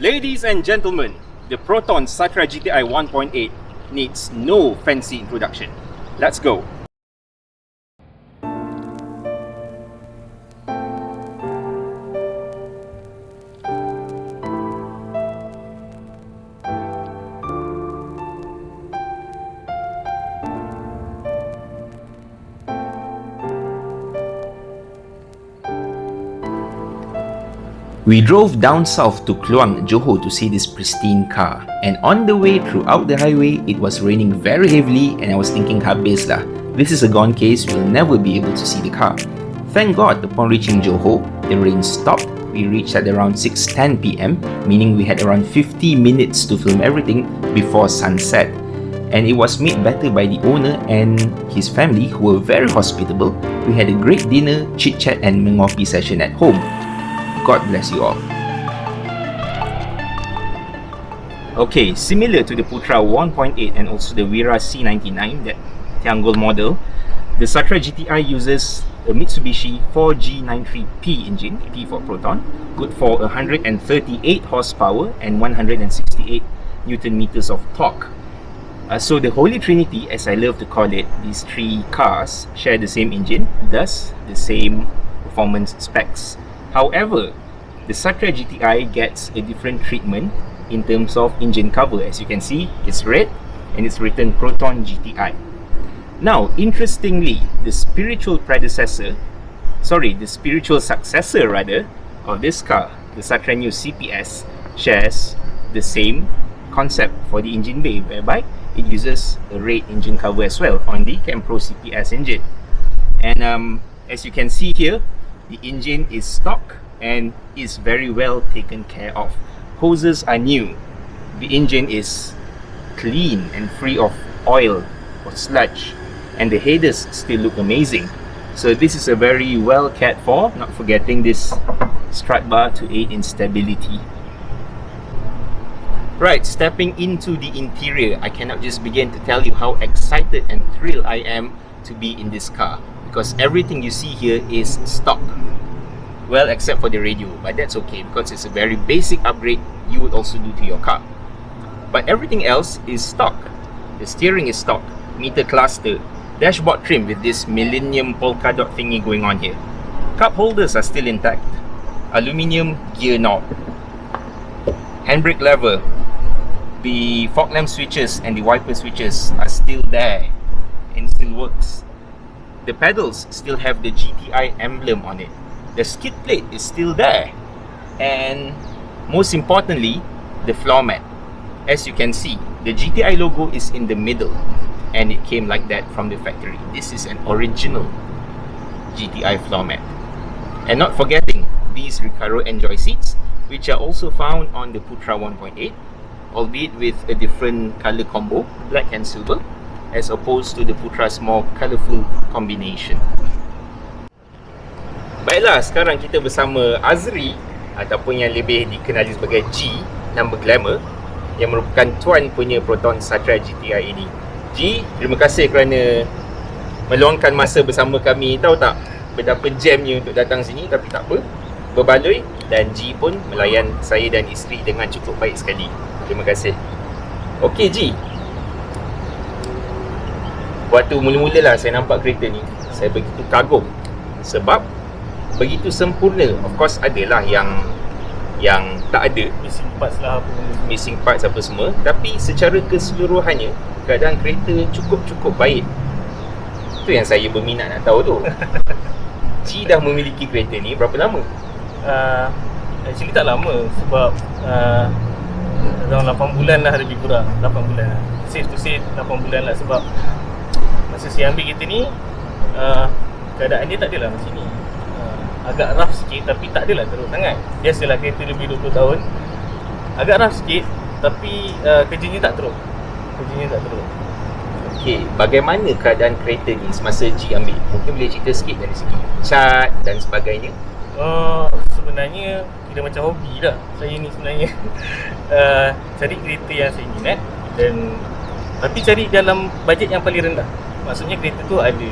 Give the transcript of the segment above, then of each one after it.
Ladies and gentlemen, the Proton Satria GTi 1.8 needs no fancy introduction. Let's go! We drove down south to Kluang, Johor to see this pristine car, and on the way throughout the highway, it was raining very heavily and I was thinking habis lah. This is a gone case, we'll never be able to see the car. Thank God, upon reaching Johor, the rain stopped. We reached at around 6:10 PM, meaning we had around 50 minutes to film everything before sunset. And it was made better by the owner and his family who were very hospitable. We had a great dinner, chit-chat and mengopi session at home. God bless you all. Okay, similar to the Putra 1.8 and also the Wira C99, that Tiangol model, the Satria GTi uses a Mitsubishi 4G93P engine, P for Proton, good for 138 horsepower and 168 Newton meters of torque. So the Holy Trinity, as I love to call it, these three cars share the same engine, thus the same performance specs. However, the Satria GTi gets a different treatment in terms of engine cover. As you can see, it's red and it's written Proton GTi. Now, interestingly, the spiritual successor rather, of this car, the Satria New CPS, shares the same concept for the engine bay, whereby it uses a red engine cover as well on the Campro CPS engine. And as you can see here, the engine is stock and is very well taken care of. Hoses are new. The engine is clean and free of oil or sludge, and the headers still look amazing. So this is a very well cared for, not forgetting this strut bar to aid in stability. Right, stepping into the interior, I cannot just begin to tell you how excited and thrilled I am to be in this car, because everything you see here is stock. Well, except for the radio, but that's okay because it's a very basic upgrade you would also do to your car. But everything else is stock. The steering is stock, meter cluster, dashboard trim with this millennium polka dot thingy going on here. Cup holders are still intact. Aluminium gear knob. Handbrake lever. The fog lamp switches and the wiper switches are still there and still works. The pedals still have the GTi emblem on it. The skid plate is still there, and most importantly, the floor mat. As you can see, the GTi logo is in the middle, and it came like that from the factory. This is an original GTi floor mat. And not forgetting these Recaro Enjoy seats, which are also found on the Putra 1.8, albeit with a different color combo, black and silver, as opposed to the Putra's more colourful combination. Baiklah, sekarang kita bersama Azri, ataupun yang lebih dikenali sebagai G, number glamour, yang merupakan tuan punya Proton Satria GTi ini. G, terima kasih kerana meluangkan masa bersama kami. Tahu tak betapa jamnya untuk datang sini, tapi tak apa, berbaloi, dan G pun melayan saya dan isteri dengan cukup baik sekali. Terima kasih. Okey G, waktu mula-mula lah saya nampak kereta ni, saya begitu kagum sebab begitu sempurna. Of course adalah yang tak ada missing parts apa semua, tapi secara keseluruhannya keadaan kereta cukup baik. Itu yang saya berminat nak tahu tu. Ci dah memiliki kereta ni berapa lama? Actually tak lama, sebab dalam 8 bulan lah, lebih kurang 8 bulan lah. Safe to say 8 bulan lah, sebab masa saya ambil kereta ni keadaan dia tak adalah macam ni. Agak rough sikit, tapi tak adalah teruk sangat. Biasalah kereta lebih 20 tahun agak rough sikit, tapi kerjanya tak teruk. Okey, bagaimana keadaan kereta ni semasa G ambil? Mungkin boleh cerita sikit dari segi cat dan sebagainya. Sebenarnya kira macam hobi lah saya ni sebenarnya. Cari kereta yang saya minat, dan tapi cari dalam bajet yang paling rendah. Maksudnya kereta tu ada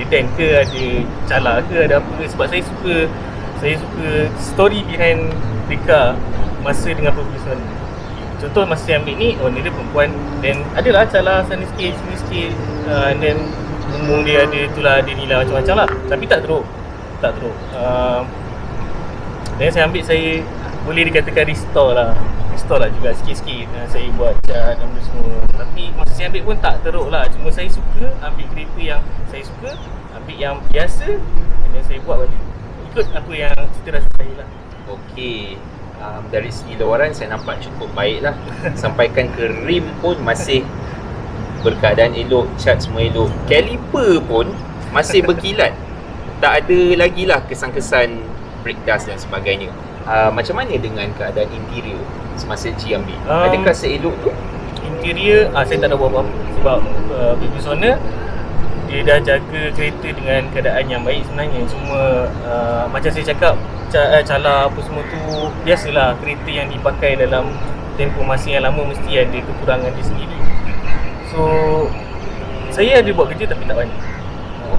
dent ke, ada cala ke, ada apa ke. Sebab saya suka story behind the car. masa dengan profesional. Contoh masa saya ambil ni, owner dia perempuan, then adalah calar sana sikit, sini sikit, and then umur dia ada itulah, ada nilai macam-macam lah, tapi tak teruk. Dan saya ambil, saya boleh dikatakan restore lah juga sikit-sikit. Saya buat cat dan benda semua, tapi masa saya ambil pun tak teruk lah. Cuma saya suka ambil kereta yang saya suka, ambil yang biasa, dan saya buat balik ikut apa yang cita rasa saya lah. Okey, dari segi luaran saya nampak cukup baik lah. Sampaikan ke rim pun masih berkeadaan elok, cat semua elok, caliper pun masih berkilat. Tak ada lagi lah kesan-kesan brake dust dan sebagainya. Macam mana dengan keadaan interior semasa G ambil? Adakah seelok tu? Interior, saya tak ada buat apa-apa sebab previous owner dia dah jaga kereta dengan keadaan yang baik sebenarnya. Cuma macam saya cakap, calar apa semua tu biasalah, kereta yang dipakai dalam tempoh masa yang lama mesti ada kekurangan dia sendiri. So saya ada buat kerja tapi tak banyak.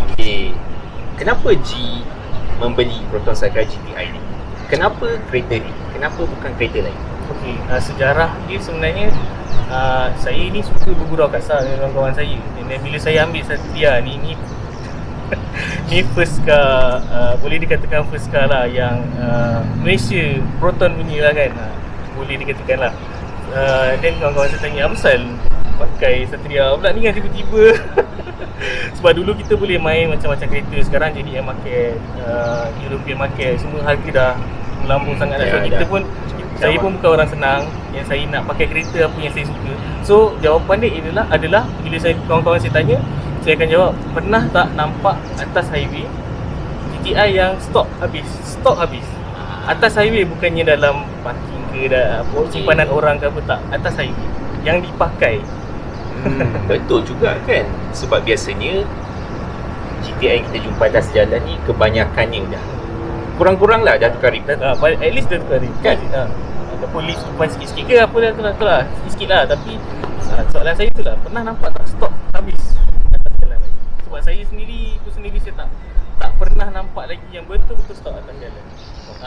Okey, kenapa G membeli Proton Satria GTi ni? Kenapa kereta ni? Kenapa bukan kereta lain? Okey, sejarah dia sebenarnya, saya ni suka bergurau kasar dengan kawan saya. Dan bila saya ambil Satria ni ni first car, boleh dikatakan first car lah yang Malaysia, Proton punya lah kan, boleh dikatakan lah. Dan kawan-kawan saya tanya, apa pasal pakai Satria pula ni kan tiba-tiba? Sebab dulu kita boleh main macam-macam kereta, sekarang jadi yang market, European market, semua harga dah melambung sangat dah. So kita pun, saya pun bukan orang senang yang saya nak pakai kereta apa yang saya suka. So jawapan dia adalah bila saya, kawan-kawan saya tanya, saya akan jawab, pernah tak nampak atas highway GTi yang stok habis? Atas highway, bukannya dalam parking ke simpanan orang ke apa, tak, atas highway yang dipakai. Betul juga kan, sebab biasanya GTi yang kita jumpa atas jalan ni kebanyakannya dah kurang-kurang lah dah tukar rim. At least dah tukar rim kan. Ada polis depan sikit-sikit ke apa tu lah, sikit-sikit lah. Tapi soalan saya tu lah, pernah nampak tak stok habis atas jalan lagi? Sebab saya sendiri saya tak pernah nampak lagi yang betul-betul stok atas jalan.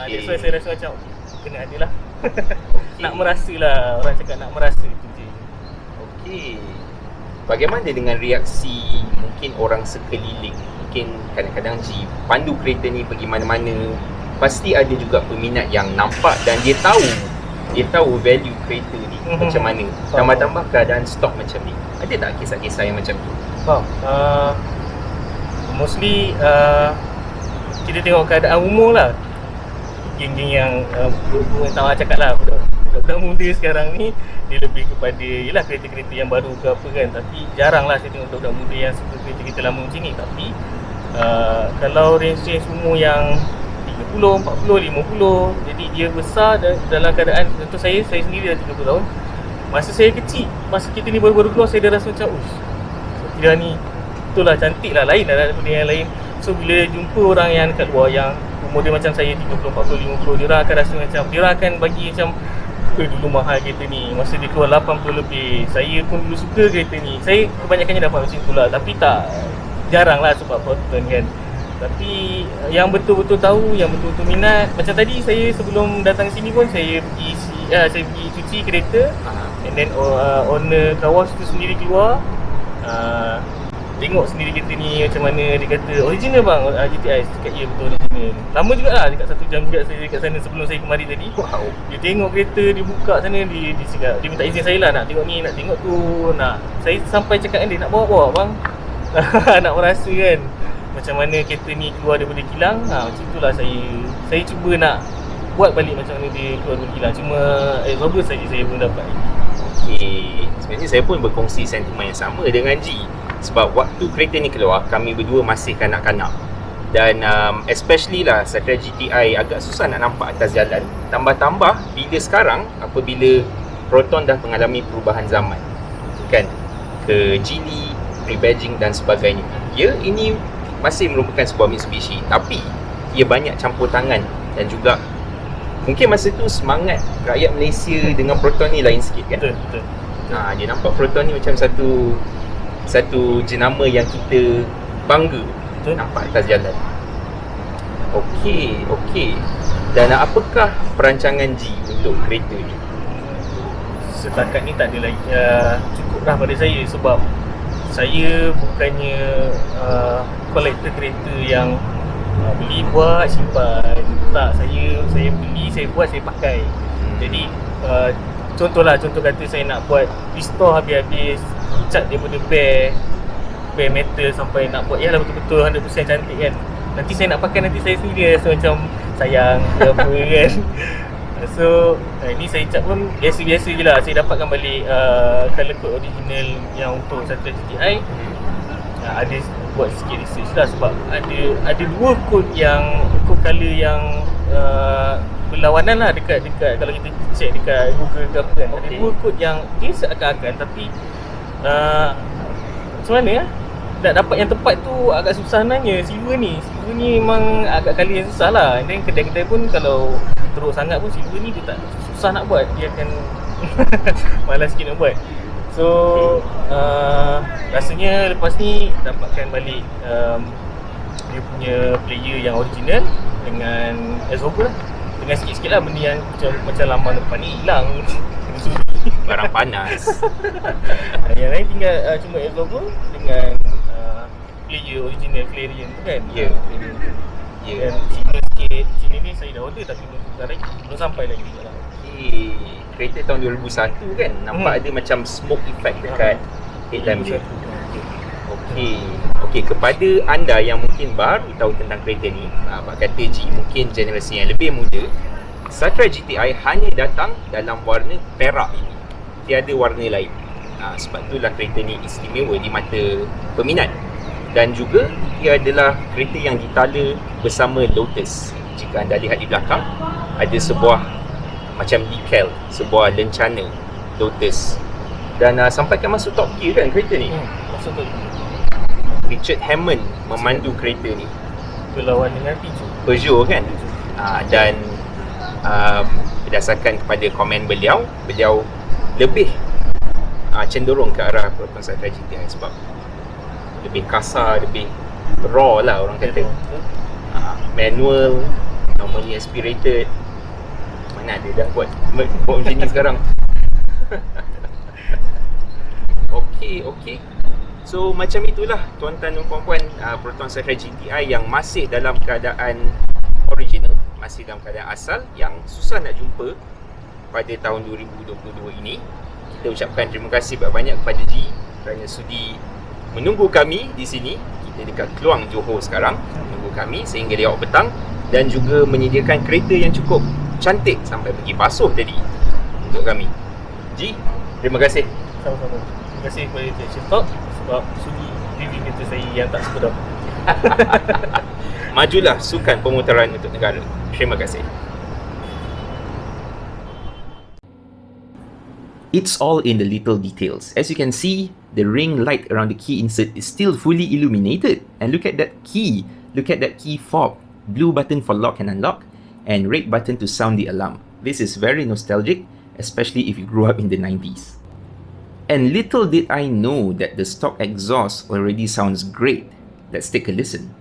That's why saya rasa macam kena ada lah. Nak merasa lah, orang cakap nak merasa tu je. Okey, bagaimana dengan reaksi mungkin orang sekeliling? Mungkin kadang-kadang G pandu kereta ni pergi mana-mana, pasti ada juga peminat yang nampak dan dia tahu value kereta ni macam mana. Tambah-tambah keadaan stok macam ni, ada tak kisah-kisah yang macam tu? Mostly kita tengok keadaan umum lah. Geng-geng yang tahu cakap lah, budak muda sekarang ni dia lebih kepada yelah kereta-kereta yang baru ke apa kan. Tapi jarang lah saya tengok budak muda yang suka kereta-kereta lama macam ni. Tapi kalau range umur yang 30, 40, 50, jadi dia besar dalam keadaan, contoh saya sendiri dah 30 tahun. Masa saya kecil, masa kita ni baru-baru keluar, saya dah rasa macam Satria ni betul lah, cantik lah, lain lah daripada yang lain. So bila jumpa orang yang kat luar yang umur dia macam saya 30, 40, 50, dia orang akan rasa macam, dia orang akan bagi macam dulu mahal kereta ni, masa dia keluar 80 lebih. Saya pun dulu suka kereta ni. Saya kebanyakannya dapat macam tu lah, tapi tak jarang lah sebab Proton kan. Tapi yang betul-betul tahu, yang betul-betul minat, macam tadi saya sebelum datang sini pun saya pergi cuci kereta, and then owner kawas tu sendiri keluar, tengok sendiri kereta ni macam mana. Dia kata original bang, GTi. Saya cakap ya betul original. Lama jugalah, dekat 1 jam juga saya dekat sana sebelum saya kemari tadi. Dia tengok kereta, dia buka sana, dia cakap, dia minta izin saya lah, nak tengok ni, nak tengok tu, nak. Saya sampai cakap dengan dia, nak bawa bang. Nak merasa kan macam mana kereta ni keluar daripada kilang. Macam itulah saya cuba nak buat balik macam mana dia keluar daripada kilang. Cuma absorber saja saya belum dapat. Okey, sebenarnya saya pun berkongsi sentimen yang sama dengan G. Sebab waktu kereta ni keluar, kami berdua masih kanak-kanak. Dan especially lah Satria GTi agak susah nak nampak atas jalan. Tambah-tambah bila sekarang, apabila Proton dah mengalami perubahan zaman kan, ke Geely, rebadging dan sebagainya. Ya, ini masih merupakan sebuah Mitsubishi, tapi ia banyak campur tangan. Dan juga mungkin masa tu semangat rakyat Malaysia dengan Proton ni lain sikit kan. Betul. Dia nampak Proton ni macam satu jenama yang kita bangga nampak atas jalan. Okey. Dan apakah perancangan G untuk kereta ni? Setakat ni tak ada lagi, cukup lah pada saya, sebab saya bukannya kolektor kereta yang beli buat simpan. Tak, saya beli, saya buat, saya pakai. Jadi contoh kata saya nak buat restore habis-habis, cat daripada bare metal sampai nak buat ialah betul-betul 100% cantik kan. Nanti saya nak pakai, nanti saya sendiri rasa macam sayang ke apa kan. So ini saya cat pun biasa-biasa je lah. Saya dapatkan balik colour code original yang untuk Satria GTi. Ada buat sikit research lah, sebab ada dua code colour yang berlawanan lah dekat kalau kita check dekat Google ke apa kan. Ada dua code yang dia seakan-akan, tapi macam mana nak dapat yang tepat tu agak susah sebenarnya. Silver ni memang agak kali yang susah lah. Dan kedai-kedai pun kalau teruk sangat pun silver ni dia tak susah nak buat, dia akan malas sikit nak buat. So rasanya lepas ni dapatkan balik dia punya player yang original dengan absorber lah, dengan sikit-sikit lah benda yang macam lambang depan ni hilang. Barang panas. Yang lain tinggal cuma absorber dengan player original variant tu kan. Ya. Dan Cina sikit, Cina ni saya dah order tapi belum sampai lagi lah. Kereta tahun 2001 kan, nampak ada macam smoke effect dekat headlamp dia. Okey, kepada anda yang mungkin baru tahu tentang kereta ni, abang kata G, mungkin generasi yang lebih muda, Satria GTi hanya datang dalam warna perak ini, tiada warna lain. Sebab itulah kereta ni istimewa di mata peminat. Dan juga ia adalah kereta yang ditala bersama Lotus. Jika anda lihat di belakang, ada sebuah macam decal, sebuah lencana Lotus. Dan sampai kan masuk top gear kan kereta ni. Masuk top gear. Richard Hammond memandu kereta ni. Berlawan dengan Peugeot kan. Dan berdasarkan kepada komen beliau lebih cenderung ke arah Proton Satria GTi sebab lebih kasar, lebih raw lah orang kata. Manual, normally aspirated. Mana ada dah buat macam ni sekarang. Okey. So macam itulah tuan-tuan dan puan-puan, Proton Satria GTi yang masih dalam keadaan original, masih dalam keadaan asal, yang susah nak jumpa pada tahun 2022 ini. Kita ucapkan terima kasih banyak kepada G kerana sudi menunggu kami di sini. Kita dekat Kluang, Johor sekarang, menunggu kami sehingga dia awak petang, dan juga menyediakan kereta yang cukup cantik sampai pergi basuh tadi untuk kami. G, terima kasih. Sama-sama. Terima kasih kepada Teacher Talk sebab sudi review kereta saya yang tak sedap. Majulah sukan pemutaran untuk negara. Terima kasih. It's all in the little details. As you can see, the ring light around the key insert is still fully illuminated. And look at that key. Look at that key fob. Blue button for lock and unlock, and red button to sound the alarm. This is very nostalgic, especially if you grew up in the 90s. And little did I know that the stock exhaust already sounds great. Let's take a listen.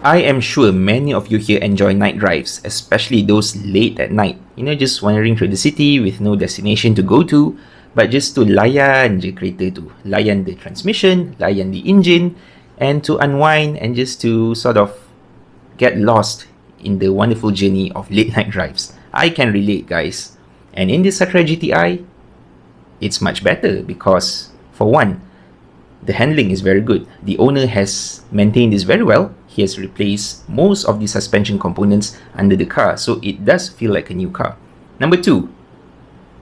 I am sure many of you here enjoy night drives, especially those late at night. You know, just wandering through the city with no destination to go to, but just to layan je kereta tu. Layan the transmission, layan the engine, and to unwind and just to sort of get lost in the wonderful journey of late night drives. I can relate, guys. And in this Satria GTi, it's much better because, for one, the handling is very good. The owner has maintained this very well. he has replaced most of the suspension components under the car, so it does feel like a new car. Number 2,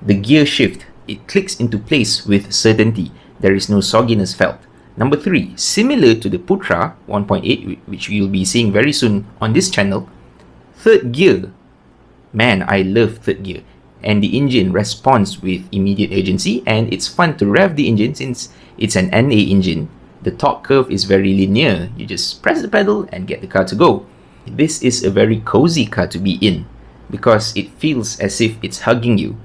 the gear shift. It clicks into place with certainty. There is no sogginess felt. Number 3, similar to the Putra 1.8, which you'll be seeing very soon on this channel, third gear. Man, I love third gear. And the engine responds with immediate urgency, and it's fun to rev the engine since it's an NA engine. The torque curve is very linear. You just press the pedal and get the car to go. This is a very cozy car to be in because it feels as if it's hugging you,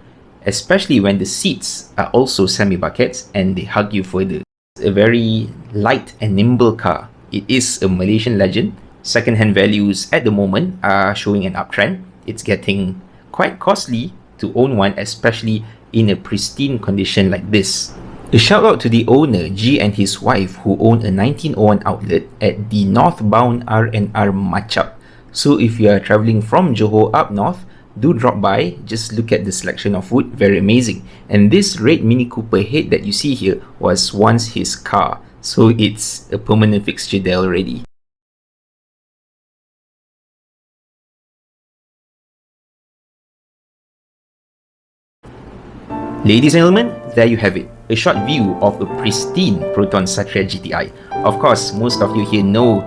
especially when the seats are also semi-buckets and they hug you further. It's a very light and nimble car. It is a Malaysian legend. Second-hand values at the moment are showing an uptrend. It's getting quite costly to own one, especially in a pristine condition like this. A shout out to the owner, G, and his wife, who own a 1901 outlet at the northbound R&R Machap. So if you are traveling from Johor up north, do drop by. Just look at the selection of wood, very amazing. And this red Mini Cooper head that you see here was once his car, so it's a permanent fixture there already. Ladies and gentlemen, there you have it. A short view of a pristine Proton Satria GTi. Of course, most of you here know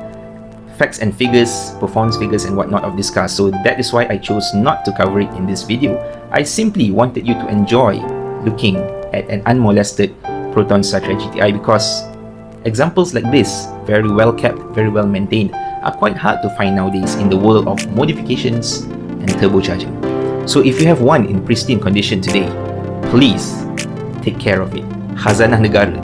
facts and figures, performance figures and whatnot of this car, so that is why I chose not to cover it in this video. I simply wanted you to enjoy looking at an unmolested Proton Satria GTi because examples like this, very well kept, very well maintained, are quite hard to find nowadays in the world of modifications and turbocharging. So if you have one in pristine condition today, please take care of it. Khazanah negara.